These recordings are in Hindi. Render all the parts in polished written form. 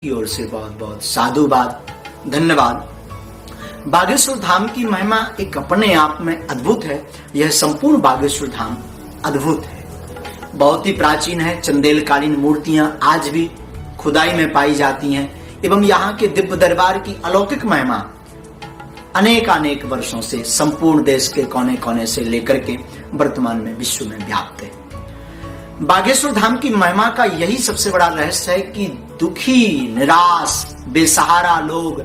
की ओर से बहुत बहुत साधुवाद, धन्यवाद। बागेश्वर धाम की महिमा एक अपने आप में अद्भुत है। यह संपूर्ण बागेश्वर धाम अद्भुत है, बहुत ही प्राचीन है। चंदेलकालीन मूर्तियां आज भी खुदाई में पाई जाती हैं एवं यहाँ के दिव्य दरबार की अलौकिक महिमा अनेक वर्षों से संपूर्ण देश के कोने कोने से लेकर के वर्तमान में विश्व में व्याप्त है। बागेश्वर धाम की महिमा का यही सबसे बड़ा रहस्य है कि दुखी, निराश, बेसहारा लोग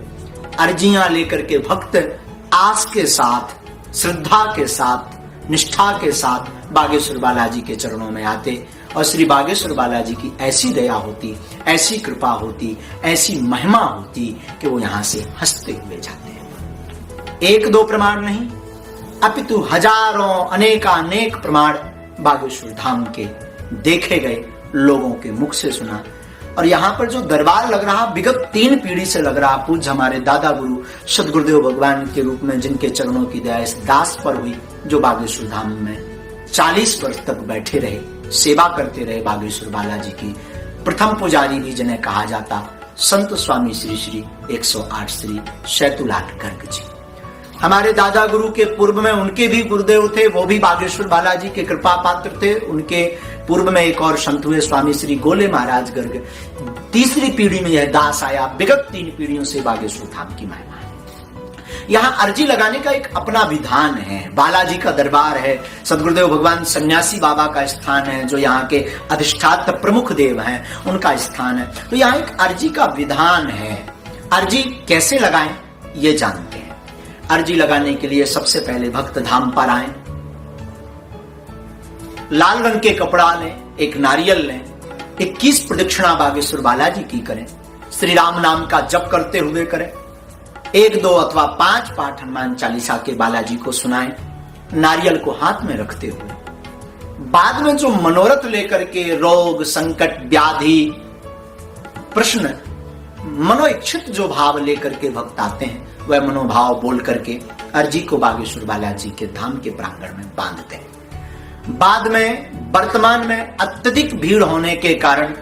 अर्जियां लेकर के भक्त आस के साथ, श्रद्धा के साथ, निष्ठा के साथ बागेश्वर बालाजी के चरणों में आते और श्री बागेश्वर बालाजी की ऐसी दया होती, ऐसी कृपा होती, ऐसी महिमा होती कि वो यहां से हंसते हुए जाते हैं। एक दो प्रमाण नहीं, अपितु हजारों अनेक प्रमाण बागेश्वर धाम के देखे गए, लोगों के मुख से सुना। और यहाँ पर जो दरबार लग रहा, विगत 3 पीढ़ी से लग रहा, पूज्य हमारे दादा गुरु सदगुरुदेव भगवान के रूप में जिनके चरणों की दया इस दास पर हुई, जो बागेश्वर धाम में 40 वर्ष तक बैठे रहे, सेवा करते रहे बागेश्वर बालाजी की। प्रथम पुजारी भी जिन्हें कहा जाता संत स्वामी श्री श्री 108 श्री शैतुलाल गर्ग जी। हमारे दादा गुरु के पूर्व में उनके भी गुरुदेव थे, वो भी बागेश्वर बालाजी के कृपा पात्र थे। उनके पूर्व में एक और संत हुए स्वामी श्री गोले महाराज गर्ग। तीसरी पीढ़ी में यह दास आया। विगत 3 पीढ़ियों से बागेश्वर धाम की महिमा है। यहाँ अर्जी लगाने का एक अपना विधान है। बालाजी का दरबार है, सदगुरुदेव भगवान सन्यासी बाबा का स्थान है, जो यहाँ के अधिष्ठात्र प्रमुख देव हैं, उनका स्थान है। तो यहाँ एक अर्जी का विधान है। अर्जी कैसे लगाएं ये जानते हैं। अर्जी लगाने के लिए सबसे पहले भक्त धाम पर आए, लाल रंग के कपड़ा लें, एक नारियल लें, 21 प्रदक्षिणा बागेश्वर बालाजी की करें, श्री राम नाम का जप करते हुए करें, 1, 2 अथवा 5 पाठ हनुमान चालीसा के बालाजी को सुनाएं, नारियल को हाथ में रखते हुए। बाद में जो मनोरथ लेकर के रोग, संकट, व्याधि, प्रश्न, मनोइच्छित जो भाव लेकर के भक्त आते हैं, वह मनोभाव बोल करके अर्जी को बागेश्वर बालाजी के धाम के प्रांगण में बांधते हैं। बाद में वर्तमान में अत्यधिक भीड़ होने के कारण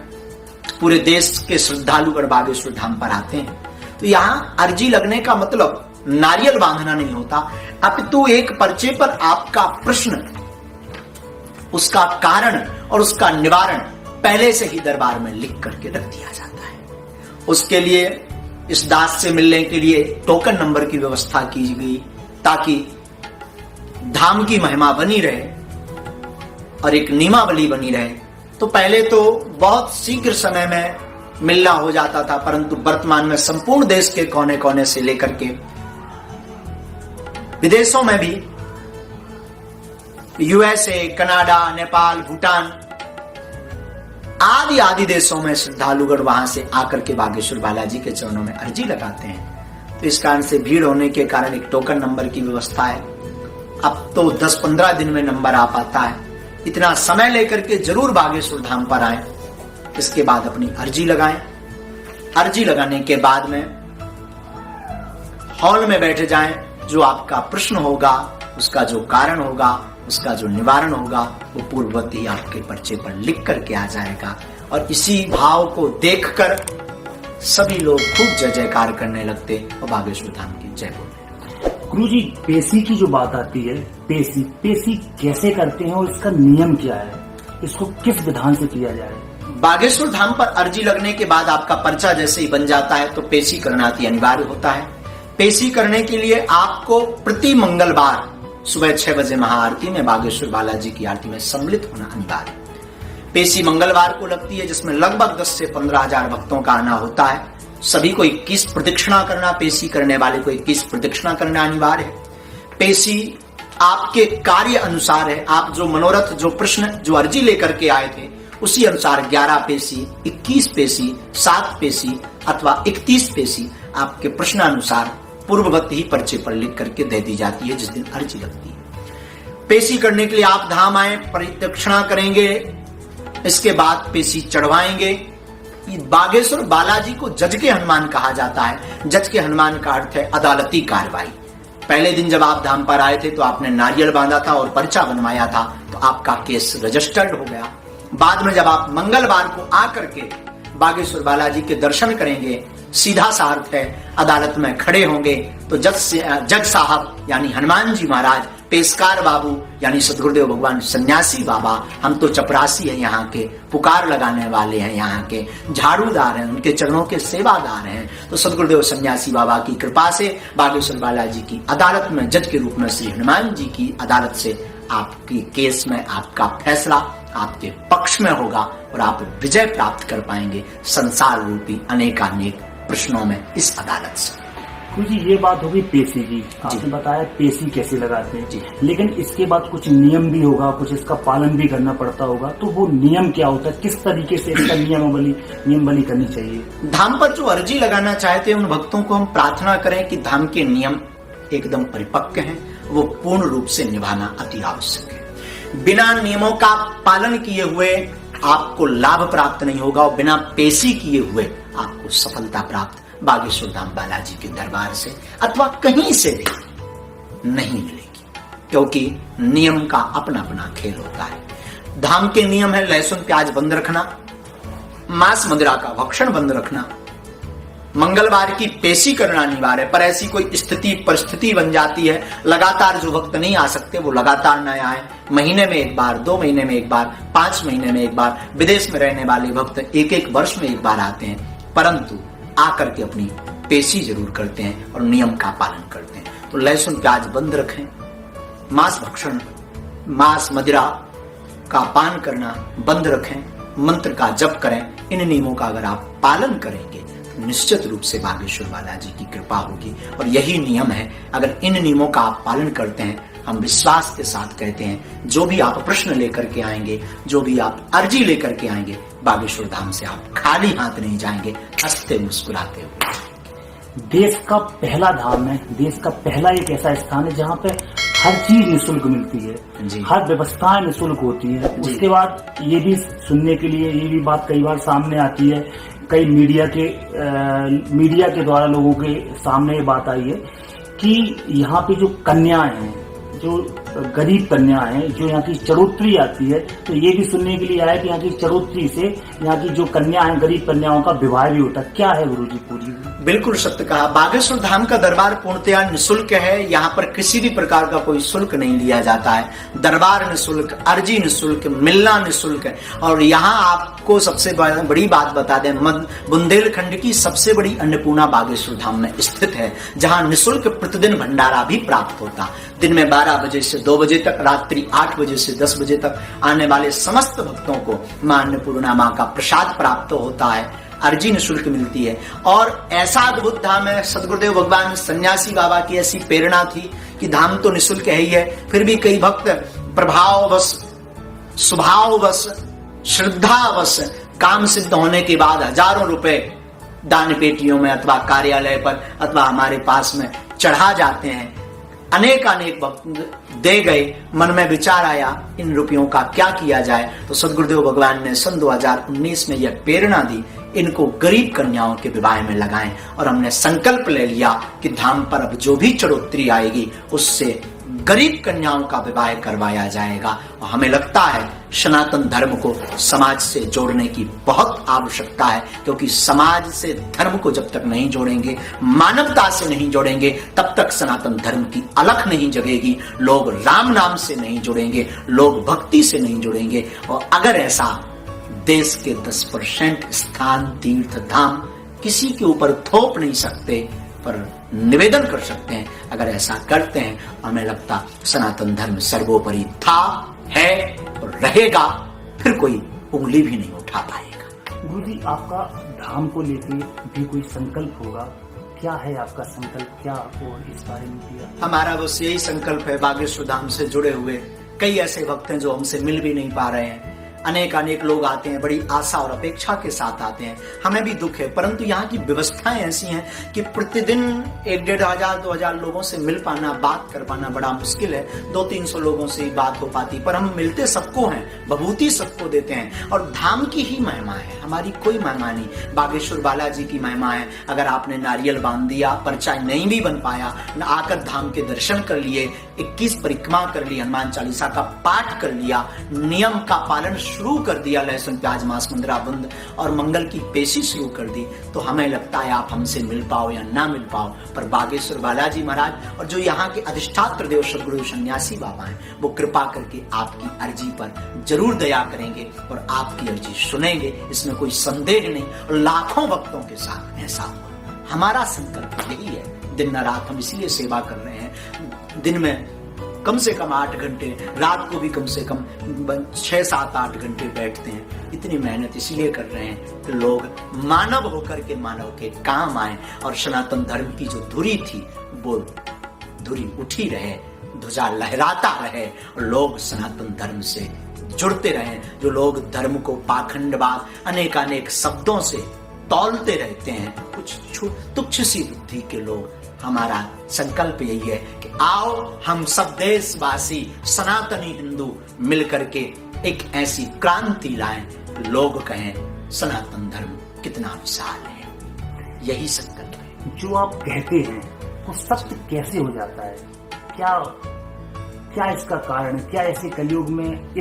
पूरे देश के श्रद्धालुगण बागेश्वर धाम पर आते हैं। तो यहाँ अर्जी लगने का मतलब नारियल बांधना नहीं होता, अपितु एक पर्चे पर आपका प्रश्न, उसका कारण और उसका निवारण पहले से ही दरबार में लिख करके रख दिया जाता है। उसके लिए इस दास से मिलने के लिए टोकन नंबर की व्यवस्था की गई, ताकि धाम की महिमा बनी रहे और एक नियमावली बनी रहे। तो पहले तो बहुत शीघ्र समय में मिलना हो जाता था, परंतु वर्तमान में संपूर्ण देश के कोने कोने से लेकर के विदेशों में भी, यूएसए, कनाडा, नेपाल, भूटान आदि देशों में श्रद्धालुगण वहां से आकर के बागेश्वर बालाजी के चरणों में अर्जी लगाते हैं। तो इस कारण से भीड़ होने के कारण एक टोकन नंबर की व्यवस्था है। अब तो 10-15 दिन में नंबर आ पाता है। इतना समय लेकर के जरूर बागेश्वर धाम पर आए, इसके बाद अपनी अर्जी लगाएं। अर्जी लगाने के बाद में हॉल में बैठ जाएं। जो आपका प्रश्न होगा, उसका जो कारण होगा, उसका जो निवारण होगा, वो पूर्ववत ही आपके पर्चे पर लिख करके आ जाएगा। और इसी भाव को देखकर सभी लोग खूब जय जयकार करने लगते और बागेश्वर धाम की जय बोलते। गुरु जी, पेशी की जो बात आती है, पेशी कैसे करते हैं और इसका नियम क्या है? इसको किस विधान से किया जाए? बागेश्वर धाम पर अर्जी लगने के बाद आपका पर्चा जैसे ही बन जाता है तो पेशी करना अति अनिवार्य होता है। पेशी करने के लिए आपको प्रति मंगलवार सुबह 6 बजे महाआरती में बागेश्वर बालाजी की आरती में सम्मिलित होना अनिवार्य। पेशी मंगलवार को लगती है, जिसमें लगभग 10 से 15 हजार भक्तों का आना होता है। सभी को 21 प्रदक्षिणा करना, पेशी करने वाले को 21 प्रदक्षिणा करना अनिवार्य है। पेशी आपके कार्य अनुसार है। आप जो मनोरथ, जो प्रश्न, जो अर्जी लेकर के आए थे, उसी अनुसार 11 पेशी, 21 पेशी, 7 पेशी अथवा 31 पेशी आपके प्रश्नानुसार पूर्ववत ही पर्चे पर लिख करके दे दी जाती है जिस दिन अर्जी लगती है। पेशी करने के लिए आप धाम आए, प्रदक्षिणा करेंगे, इसके बाद पेशी चढ़वाएंगे। बागेश्वर बालाजी को जज के हनुमान कहा जाता है। जज के हनुमान का अर्थ है अदालती कार्रवाई। पहले दिन जब आप धाम पर आए थे तो आपने नारियल बांधा था और पर्चा बनवाया था, तो आपका केस रजिस्टर्ड हो गया। बाद में जब आप मंगलवार को आकर के बागेश्वर बालाजी के दर्शन करेंगे, सीधा सा अर्थ है अदालत में खड़े होंगे तो जज साहब यानी हनुमान जी महाराज, पेशकार बाबू यानी सदगुरुदेव भगवान सन्यासी बाबा, हम तो चपरासी हैं यहाँ के, पुकार लगाने वाले हैं यहाँ के, झाड़ूदार हैं, उनके चरणों के सेवादार हैं, तो सदगुरुदेव सन्यासी बाबा की कृपा से बागेश्वर बालाजी की अदालत में जज के रूप में श्री हनुमान जी की अदालत से आपकी केस में आपका फैसला आपके पक्ष में होगा और आप विजय प्राप्त कर पाएंगे संसार रूपी अनेकानेक प्रश्नों में इस अदालत से। जी ये बात होगी पेशी की, आपने बताया पेशी कैसे लगाते हैं जी, लेकिन इसके बाद कुछ नियम भी होगा, कुछ इसका पालन भी करना पड़ता होगा, तो वो नियम क्या होता है, किस तरीके से इसका नियम बली करनी चाहिए? धाम पर जो अर्जी लगाना चाहते हैं उन भक्तों को हम प्रार्थना करें कि धाम के नियम एकदम परिपक्व हैं, वो पूर्ण रूप से निभाना अति आवश्यक है। बिना नियमों का पालन किए हुए आपको लाभ प्राप्त नहीं होगा और बिना पेशी किए हुए आपको सफलता प्राप्त बागेश्वर धाम बालाजी के दरबार से अथवा कहीं से भी नहीं मिलेगी, क्योंकि नियम का अपना अपना खेल होता है। धाम के नियम है लहसुन प्याज बंद रखना, मांस मदिरा का भक्षण बंद रखना, मंगलवार की पेशी करना अनिवार्य है, पर ऐसी कोई स्थिति परिस्थिति बन जाती है लगातार जो भक्त नहीं आ सकते वो लगातार न आए, महीने में एक बार, 2 महीने में एक बार, 5 महीने में एक बार, विदेश में रहने वाले भक्त एक वर्ष में एक बार आते हैं, परंतु आकर के अपनी पेशी जरूर करते हैं और नियम का पालन करते हैं। तो लहसुन प्याज बंद रखें, मांस भक्षण मांस मदिरा का पान करना बंद रखें, मंत्र का जप करें। इन नियमों का अगर आप पालन करेंगे तो निश्चित रूप से बागेश्वर बालाजी की कृपा होगी और यही नियम है। अगर इन नियमों का आप पालन करते हैं, हम विश्वास के साथ कहते हैं, जो भी आप प्रश्न लेकर के आएंगे, जो भी आप अर्जी लेकर के आएंगे, बागेश्वर धाम से आप खाली हाथ नहीं जाएंगे, हंसते मुस्कुराते हुए। देश का पहला धाम है, देश का पहला एक ऐसा स्थान है जहाँ पे हर चीज निःशुल्क मिलती है, हर व्यवस्थाएं निःशुल्क होती है। उसके बाद ये भी सुनने के लिए ये भी बात कई बार सामने आती है, कई मीडिया के द्वारा लोगों के सामने ये बात आई है कि यहाँ पे जो कन्याएं हैं, जो गरीब कन्या है, जो यहाँ की चढ़ोतरी आती है, तो ये भी सुनने के लिए आया कि यहाँ की चढ़ोतरी से यहाँ की जो कन्या है, गरीब कन्याओं का विवाह भी होता है। क्या है गुरुजी पूरी? बिल्कुल सत्य कहा। बागेश्वर धाम का दरबार पूर्णतया निःशुल्क है। यहाँ पर किसी भी प्रकार का कोई शुल्क नहीं लिया जाता है। दरबार निःशुल्क, अर्जी निःशुल्क, मिलना निःशुल्क है। और यहाँ आपको सबसे बड़ी बात बता दें, बुंदेलखंड की सबसे बड़ी अन्नपूर्णा बागेश्वर धाम में स्थित है, जहाँ निःशुल्क प्रतिदिन भंडारा भी प्राप्त होता। दिन में 12 बजे से 2 बजे तक, रात्रि 8 बजे से 10 बजे तक आने वाले समस्त भक्तों को मां अन्नपूर्णा मां का प्रसाद प्राप्त होता है। अर्जी निःशुल्क मिलती है। और ऐसा अद्भुत धाम है, सदगुरुदेव भगवान सन्यासी बाबा की ऐसी प्रेरणा थी कि धाम तो निःशुल्क है ही है, फिर भी कई भक्त प्रभाववश, स्वभाववश, श्रद्धावश काम सिद्ध होने के बाद हजारों रुपए दान पेटियों में अथवा कार्यालय पर अथवा हमारे पास में चढ़ा जाते हैं। अनेक भक्त दे गए। मन में विचार आया इन रुपयों का क्या किया जाए, तो सदगुरुदेव भगवान ने सन 2019 में यह प्रेरणा दी, इनको गरीब कन्याओं के विवाह में लगाएं। और हमने संकल्प ले लिया कि धाम पर अब जो भी चढ़ोतरी आएगी उससे गरीब कन्याओं का विवाह करवाया जाएगा। और हमें लगता है सनातन धर्म को समाज से जोड़ने की बहुत आवश्यकता है, क्योंकि समाज से धर्म को जब तक नहीं जोड़ेंगे, मानवता से नहीं जोड़ेंगे, तब तक सनातन धर्म की अलख नहीं जगेगी। लोग राम नाम से नहीं जुड़ेंगे, लोग भक्ति से नहीं जुड़ेंगे। और अगर ऐसा देश के 10% स्थान तीर्थ धाम किसी के ऊपर थोप नहीं सकते, पर निवेदन कर सकते हैं। अगर ऐसा करते हैं, हमें लगता सनातन धर्म सर्वोपरि था, है और रहेगा, फिर कोई उंगली भी नहीं उठा पाएगा। गुरुजी, आपका धाम को लेकर भी कोई संकल्प होगा, क्या है आपका संकल्प, क्या आपको इस बारे में दिया? हमारा बस यही संकल्प है, बागेश्वर धाम से जुड़े हुए कई ऐसे भक्त हैं जो हमसे मिल भी नहीं पा रहे हैं। अनेक लोग आते हैं, बड़ी आशा और अपेक्षा के साथ आते हैं, हमें भी दुख है, परंतु यहाँ की व्यवस्थाएं ऐसी हैं कि प्रतिदिन 1,500-2,000 लोगों से मिल पाना, बात कर पाना बड़ा मुश्किल है। 200-300 लोगों से ही बात हो पाती, पर हम मिलते सबको हैं, भभूति सबको देते हैं। और धाम की ही महिमा है, हमारी कोई महिमा नहीं, बागेश्वर बालाजी की महिमा है। अगर आपने नारियल बांध दिया, पर्चा नहीं भी बन पाया, आकर धाम के दर्शन कर लिए, 21 परिक्रमा कर ली, हनुमान चालीसा का पाठ कर लिया, नियम का पालन शुरू कर दिया, लहसुन प्याज मांस मुंद्रा बंद और मंगल की पेशी शुरू कर दी, तो हमें लगता है आप हमसे मिल पाओ या ना मिल पाओ, पर बागेश्वर बालाजी महाराज और जो यहाँ के अधिष्ठात्र देव सद्गुरु सन्यासी बाबा हैं, वो कृपा करके आपकी अर्जी पर जरूर दया करेंगे और आपकी अर्जी सुनेंगे, इसमें कोई संदेह नहीं। और लाखों भक्तों के साथ ऐसा हुआ। हमारा संकल्प यही है, दिन न रात हम इसीलिए सेवा कर रहे हैं। दिन में कम से कम 8 घंटे, रात को भी कम से कम 6, 7, 8 घंटे बैठते हैं। इतनी मेहनत इसीलिए कर रहे हैं कि लोग मानव होकर के मानव के काम आए और सनातन धर्म की जो धुरी थी वो धुरी उठी रहे, ध्वजा लहराता रहे और लोग सनातन धर्म से जुड़ते रहे। जो लोग धर्म को पाखंडवाद अनेकानेक शब्दों से तौलते रहते हैं, कुछ तुच्छ सी बुद्धि के लोग, हमारा संकल्प यही है कि आओ हम सब देशवासी सनातनी हिंदू मिलकर के एक ऐसी क्रांति लाएं, लोग कहें सनातन धर्म कितना विशाल है। यही संकल्प है। जो आप कहते हैं वो सत्य कैसे हो जाता है? क्या इसका कारण, क्या ऐसे कलयुग में